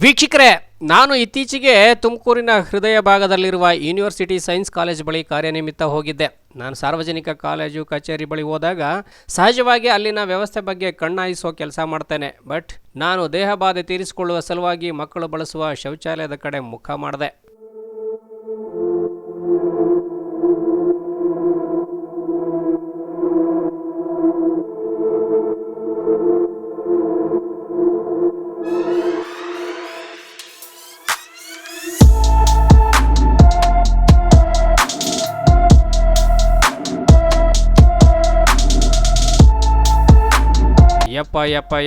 ವೀಕ್ಷಕರೇ, ನಾನು ಇತ್ತೀಚೆಗೆ ತುಮಕೂರಿನ ಹೃದಯ ಭಾಗದಲ್ಲಿರುವ ಯೂನಿವರ್ಸಿಟಿ ಸೈನ್ಸ್ ಕಾಲೇಜ್ ಬಳಿ ಕಾರ್ಯನಿಮಿತ್ತ ಹೋಗಿದ್ದೆ. ನಾನು ಸಾರ್ವಜನಿಕ ಕಾಲೇಜು ಕಚೇರಿ ಬಳಿ ಹೋದಾಗ ಸಹಜವಾಗಿ ಅಲ್ಲಿನ ವ್ಯವಸ್ಥೆ ಬಗ್ಗೆ ಕಣ್ಣಾಯಿಸೋ ಕೆಲಸ ಮಾಡ್ತೇನೆ. ಬಟ್ ನಾನು ದೇಹ ಬಾಧೆ ತೀರಿಸಿಕೊಳ್ಳುವ ಸಲುವಾಗಿ ಮಕ್ಕಳು ಬಳಸುವ ಶೌಚಾಲಯದ ಕಡೆ ಮುಖ ಮಾಡಿದೆ.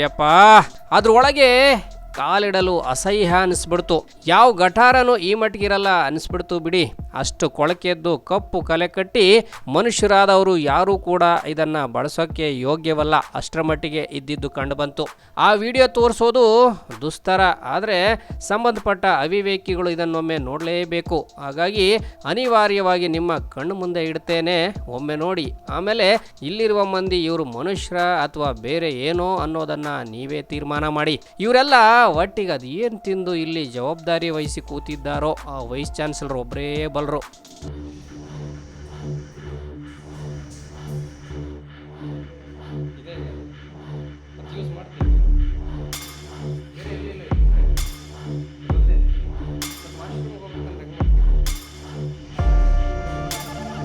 ಯಪ್ಪ ಅದ್ರೊಳಗೆ ಕಾಲಿಡಲು ಅಸಹ್ಯ ಅನಿಸ್ಬಿಡ್ತು. ಯಾವ ಗಟಾರನೂ ಈ ಮಟ್ಟಿಗಿರಲ್ಲ ಅನಿಸ್ಬಿಡ್ತು ಬಿಡಿ. ಅಷ್ಟು ಕೊಳಕೆದ್ದು ಕಪ್ಪು ಕಲೆ ಕಟ್ಟಿ ಮನುಷ್ಯರಾದವರು ಯಾರೂ ಕೂಡ ಇದನ್ನು ಬಳಸೋಕ್ಕೆ ಯೋಗ್ಯವಲ್ಲ, ಅಷ್ಟರ ಮಟ್ಟಿಗೆ ಇದ್ದಿದ್ದು ಕಂಡು ಬಂತು. ಆ ವಿಡಿಯೋ ತೋರಿಸೋದು ದುಸ್ತರ, ಆದರೆ ಸಂಬಂಧಪಟ್ಟ ಅವಿವೇಕಿಗಳು ಇದನ್ನೊಮ್ಮೆ ನೋಡಲೇಬೇಕು. ಹಾಗಾಗಿ ಅನಿವಾರ್ಯವಾಗಿ ನಿಮ್ಮ ಕಣ್ಣು ಮುಂದೆ ಇಡ್ತೇನೆ, ಒಮ್ಮೆ ನೋಡಿ. ಆಮೇಲೆ ಇಲ್ಲಿರುವ ಮಂದಿ ಇವರು ಮನುಷ್ಯರ ಅಥವಾ ಬೇರೆ ಏನೋ ಅನ್ನೋದನ್ನು ನೀವೇ ತೀರ್ಮಾನ ಮಾಡಿ. ಇವರೆಲ್ಲ ಒಟ್ಟಿಗೆ ಅದು ಏನು ತಿಂದು ಇಲ್ಲಿ ಜವಾಬ್ದಾರಿ ವಹಿಸಿ ಕೂತಿದ್ದಾರೋ ಆ ವೈಸ್ ಚಾನ್ಸಲರ್ ಒಬ್ಬರೇ ಬಲ್ರು.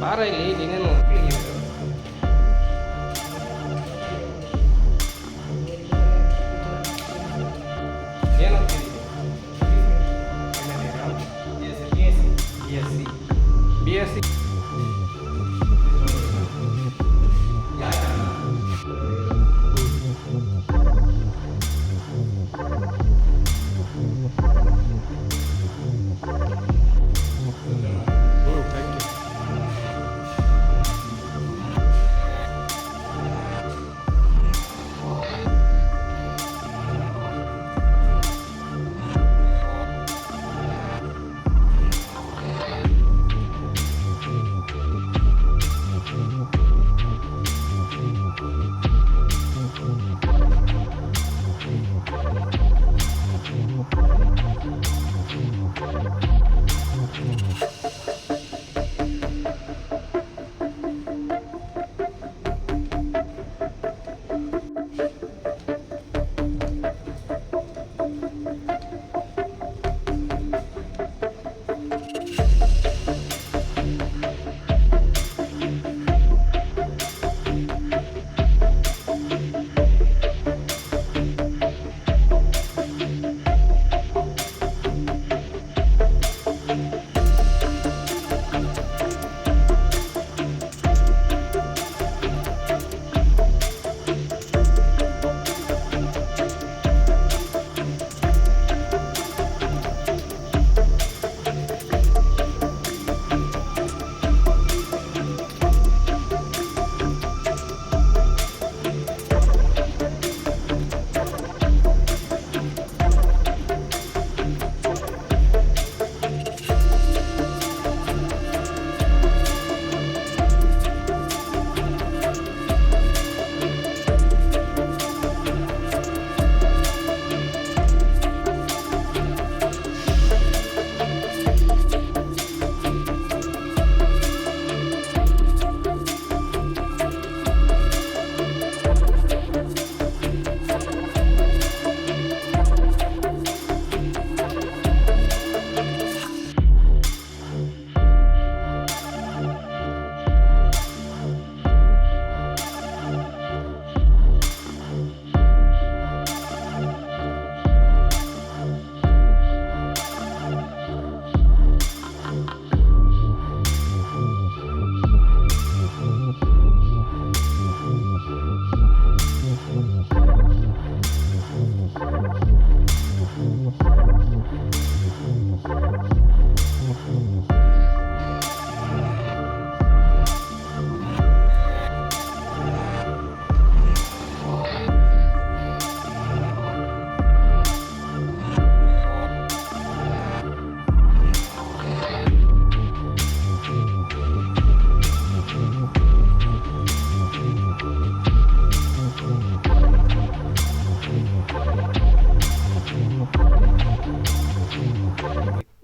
ಬಾರ ಇಲ್ಲಿ ನೀನೇನು BSc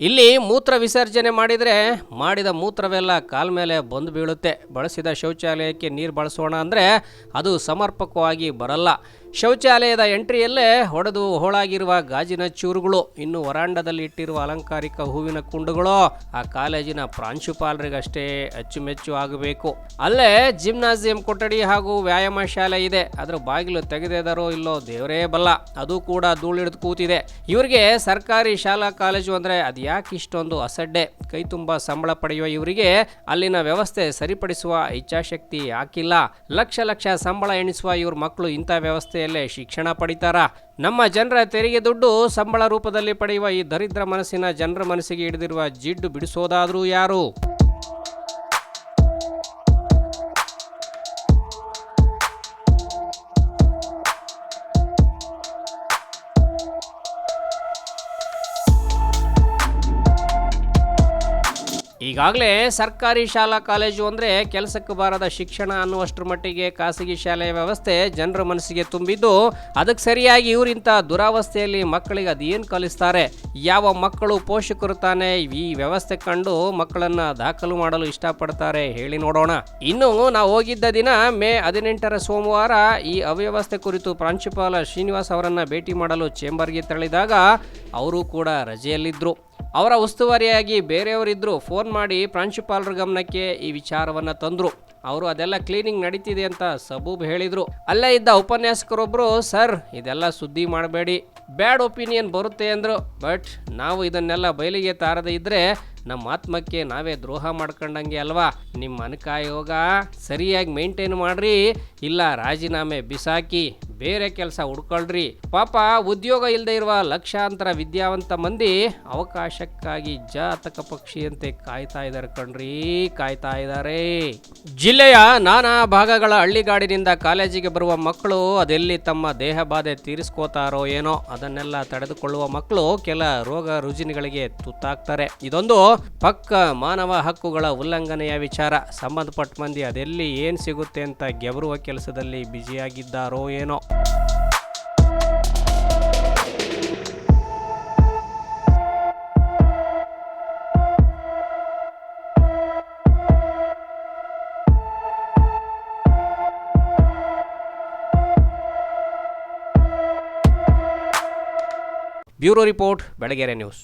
ಇಲ್ಲಿ ಮೂತ್ರ ವಿಸರ್ಜನೆ ಮಾಡಿದರೆ ಮಾಡಿದ ಮೂತ್ರವೆಲ್ಲ ಕಾಲ ಮೇಲೆ ಬಂದು ಬೀಳುತ್ತೆ. ಬಳಸಿದ ಶೌಚಾಲಯಕ್ಕೆ ನೀರು ಬಳಸೋಣ ಅಂದರೆ ಅದು ಸಮರ್ಪಕವಾಗಿ ಬರಲ್ಲ. ಶೌಚಾಲಯದ ಎಂಟ್ರಿಯಲ್ಲೇ ಹೊಡೆದು ಹೋಳಾಗಿರುವ ಗಾಜಿನ ಚೂರುಗಳು, ಇನ್ನು ವರಾಂಡದಲ್ಲಿ ಇಟ್ಟಿರುವ ಅಲಂಕಾರಿಕ ಹೂವಿನ ಕುಂಡಗಳು ಆ ಕಾಲೇಜಿನ ಪ್ರಾಂಶುಪಾಲರಿಗಷ್ಟೇ ಅಚ್ಚುಮೆಚ್ಚು ಆಗಬೇಕು. ಅಲ್ಲೇ ಜಿಮ್ನಾಸಿಯಂ ಕೊಠಡಿ ಹಾಗೂ ವ್ಯಾಯಾಮ ಶಾಲೆ ಇದೆ. ಅದರ ಬಾಗಿಲು ತೆಗೆದಿದ್ದಾರೋ ಇಲ್ಲೋ ದೇವರೇ ಬಲ್ಲ, ಅದು ಕೂಡ ಧೂಳಿಡಿದು ಕೂತಿದೆ. ಇವರಿಗೆ ಸರ್ಕಾರಿ ಶಾಲಾ ಕಾಲೇಜು ಅಂದರೆ ಅದು ಯಾಕೆ ಇಷ್ಟೊಂದು ಅಸಡ್ಡೆ? ಕೈ ತುಂಬ ಸಂಬಳ ಪಡೆಯುವ ಇವರಿಗೆ ಅಲ್ಲಿನ ವ್ಯವಸ್ಥೆ ಸರಿಪಡಿಸುವ ಇಚ್ಛಾಶಕ್ತಿ ಯಾಕಿಲ್ಲ? ಲಕ್ಷ ಲಕ್ಷ ಸಂಬಳ ಎಣಿಸುವ ಇವ್ರ ಮಕ್ಕಳು ಇಂಥ ವ್ಯವಸ್ಥೆಯಲ್ಲೇ ಶಿಕ್ಷಣ ಪಡಿತಾರ? ನಮ್ಮ ಜನರ ತೆರಿಗೆ ದುಡ್ಡು ಸಂಬಳ ರೂಪದಲ್ಲಿ ಪಡೆಯುವ ಈ ದರಿದ್ರ ಮನಸ್ಸಿನ ಜನರ ಮನಸ್ಸಿಗೆ ಹಿಡಿದಿರುವ ಜಿಡ್ಡು ಬಿಡಿಸೋದಾದ್ರೂ ಯಾರು? ಈಗಾಗಲೇ ಸರ್ಕಾರಿ ಶಾಲಾ ಕಾಲೇಜು ಅಂದರೆ ಕೆಲಸಕ್ಕೆ ಬಾರದ ಶಿಕ್ಷಣ ಅನ್ನುವಷ್ಟರ ಮಟ್ಟಿಗೆ ಖಾಸಗಿ ಶಾಲೆಯ ವ್ಯವಸ್ಥೆ ಜನರ ಮನಸ್ಸಿಗೆ ತುಂಬಿದ್ದು, ಅದಕ್ಕೆ ಸರಿಯಾಗಿ ಇವರಿಂಥ ದುರಾವಸ್ಥೆಯಲ್ಲಿ ಮಕ್ಕಳಿಗೆ ಅದೇನು ಕಲಿಸ್ತಾರೆ? ಯಾವ ಮಕ್ಕಳು ಪೋಷಕರು ತಾನೇ ಈ ವ್ಯವಸ್ಥೆ ಕಂಡು ಮಕ್ಕಳನ್ನು ದಾಖಲು ಮಾಡಲು ಇಷ್ಟಪಡ್ತಾರೆ ಹೇಳಿ ನೋಡೋಣ. ಇನ್ನು ನಾವು ಹೋಗಿದ್ದ ದಿನ ಮೇ 18 ಸೋಮವಾರ ಈ ಅವ್ಯವಸ್ಥೆ ಕುರಿತು ಪ್ರಾಂಶುಪಾಲ ಶ್ರೀನಿವಾಸ್ ಅವರನ್ನು ಭೇಟಿ ಮಾಡಲು ಚೇಂಬರ್ಗೆ ತೆರಳಿದಾಗ ಅವರು ಕೂಡ ರಜೆಯಲ್ಲಿದ್ದರು. ಅವರ ಉಸ್ತುವಾರಿಯಾಗಿ ಬೇರೆಯವರಿದ್ದರು. ಫೋನ್ ಮಾಡಿ ಪ್ರಾಂಶುಪಾಲರ ಗಮನಕ್ಕೆ ಈ ವಿಚಾರವನ್ನು ತಂದರು. ಅವರು ಅದೆಲ್ಲ ಕ್ಲೀನಿಂಗ್ ನಡೀತಿದೆ ಅಂತ ಸಬೂಬ್ ಹೇಳಿದರು. ಅಲ್ಲೇ ಇದ್ದ ಉಪನ್ಯಾಸಕರೊಬ್ಬರು, ಸರ್ ಇದೆಲ್ಲ ಸುದ್ದಿ ಮಾಡಬೇಡಿ, ಬ್ಯಾಡ್ ಒಪಿನಿಯನ್ ಬರುತ್ತೆ ಅಂದರು. ಬಟ್ ನಾವು ಇದನ್ನೆಲ್ಲ ಬಯಲಿಗೆ ತಾರದೇ ಇದ್ದರೆ ನಮ್ಮ ಆತ್ಮಕ್ಕೆ ನಾವೇ ದ್ರೋಹ ಮಾಡ್ಕೊಂಡಂಗೆ ಅಲ್ವಾ? ನಿಮ್ಮ ಅನಕಾಯೋಗ ಸರಿಯಾಗಿ ಮೇಂಟೈನ್ ಮಾಡ್ರಿ, ಇಲ್ಲ ರಾಜೀನಾಮೆ ಬಿಸಾಕಿ ಬೇರೆ ಕೆಲಸ ಹುಡ್ಕೊಳ್ರಿ. ಪಾಪ ಉದ್ಯೋಗ ಇಲ್ಲದೆ ಇರುವ ಲಕ್ಷಾಂತರ ವಿದ್ಯಾವಂತ ಮಂದಿ ಅವಕಾಶಕ್ಕಾಗಿ ಜಾತಕ ಪಕ್ಷಿಯಂತೆ ಕಾಯ್ತಾ ಇದ್ದಾರೆ ಕಣ್ರಿ, ಕಾಯ್ತಾ ಇದ್ದಾರೆ. ಜಿಲ್ಲೆಯ ನಾನಾ ಭಾಗಗಳ ಹಳ್ಳಿಗಾಡಿನಿಂದ ಕಾಲೇಜಿಗೆ ಬರುವ ಮಕ್ಕಳು ಅದೆಲ್ಲಿ ತಮ್ಮ ದೇಹ ಬಾಧೆ ತೀರಿಸ್ಕೋತಾರೋ ಏನೋ, ಅದನ್ನೆಲ್ಲ ತಡೆದುಕೊಳ್ಳುವ ಮಕ್ಕಳು ಕೆಲ ರೋಗ ರುಜಿನಗಳಿಗೆ ತುತ್ತಾಗ್ತಾರೆ. ಇದೊಂದು ಪಕ್ಕ ಮಾನವ ಹಕ್ಕುಗಳ ಉಲ್ಲಂಘನೆಯ ವಿಚಾರ. ಸಂಬಂಧಪಟ್ಟ ಮಂದಿ ಅದೆಲ್ಲಿ ಏನು ಸಿಗುತ್ತೆ ಅಂತ ಗೆಬರುವ ಕೆಲಸದಲ್ಲಿ ಬ್ಯುಸಿಯಾಗಿದ್ದಾರೋ ಏನೋ. Bureau report, Belagere news.